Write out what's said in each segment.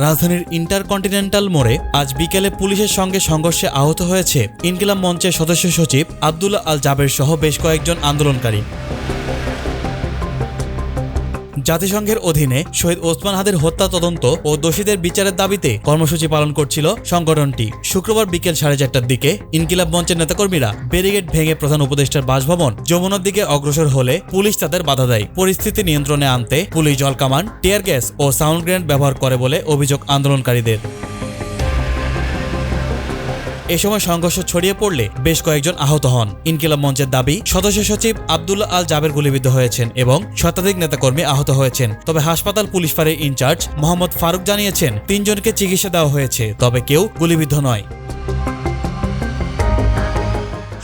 রাজধানীর ইন্টারকন্টিনেন্টাল মোড়ে আজ বিকেলে পুলিশের সঙ্গে সংঘর্ষে আহত হয়েছে ইনকিলাব মঞ্চের সদস্য সচিব আব্দুল্লাহ আল জাবের সহ বেশ কয়েকজন আন্দোলনকারী। জাতিসংঘের অধীনে শহীদ ওসমান হাদির হত্যা তদন্ত ও দোষীদের বিচারের দাবিতে কর্মসূচি পালন করছিল সংগঠনটি। শুক্রবার বিকেল 4:30টার দিকে ইনকিলাব মঞ্চের নেতাকর্মীরা ব্যারিকেড ভেঙে প্রধান উপদেষ্টার বাসভবন যমুনার দিকে অগ্রসর হলে পুলিশ তাদের বাধা দেয়। পরিস্থিতি নিয়ন্ত্রণে আনতে পুলিশ জলকামান, টিয়ার গ্যাস ও সাউন্ড গ্রেনেড ব্যবহার করে বলে অভিযোগ আন্দোলনকারীদের। এ সময় সংঘর্ষ ছড়িয়ে পড়লে বেশ কয়েকজন আহত হন। ইনকিলাব মঞ্চের দাবি, সদস্য সচিব আব্দুল্লাহ আল জাবের গুলিবিদ্ধ হয়েছেন এবং শতাধিক নেতাকর্মী আহত হয়েছেন। তবে হাসপাতাল পুলিশ ফাঁড়ির ইনচার্জ মোহাম্মদ ফারুক জানিয়েছেন 3 জনকে চিকিৎসা দেওয়া হয়েছে, তবে কেউ গুলিবিদ্ধ নয়।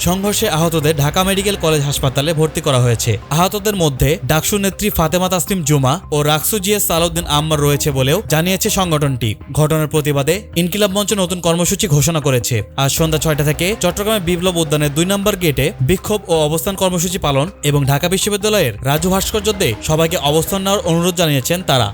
সংঘর্ষে আহতদের ঢাকা মেডিকেল কলেজ হাসপাতালে ভর্তি করা হয়েছে। আহতদের মধ্যে ডাকসু নেত্রী ফাতেমা তাসলিম জুমা ও রাকসু জিএস সালাউদ্দিন আম্মার রয়েছে বলেও জানিয়েছে সংগঠনটি। ঘটনার প্রতিবাদে ইনকিলাব মঞ্চ নতুন কর্মসূচি ঘোষণা করেছে। আজ সন্ধ্যা 6টা থেকে চট্টগ্রামের বিপ্লব উদ্যানের 2 নম্বর গেটে বিক্ষোভ ও অবস্থান কর্মসূচি পালন এবং ঢাকা বিশ্ববিদ্যালয়ের রাজু ভাস্কর্যতে সবাইকে অবস্থান নেওয়ার অনুরোধ জানিয়েছেন তারা।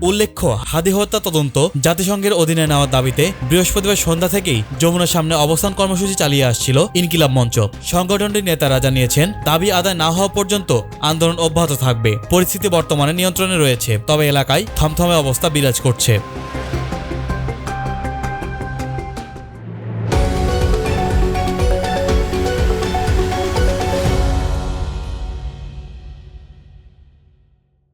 উল্লেখ্য, হাদি হত্যা তদন্ত জাতিসংঘের অধীনে নেওয়ার দাবিতে বৃহস্পতিবার সন্ধ্যা থেকেই যমুনার সামনে অবস্থান কর্মসূচি চালিয়ে আসছিল ইনকিলাব মঞ্চ। সংগঠনটির নেতারা জানিয়েছেন দাবি আদায় না হওয়া পর্যন্ত আন্দোলন অব্যাহত থাকবে। পরিস্থিতি বর্তমানে নিয়ন্ত্রণে রয়েছে, তবে এলাকায় থমথমে অবস্থা বিরাজ করছে।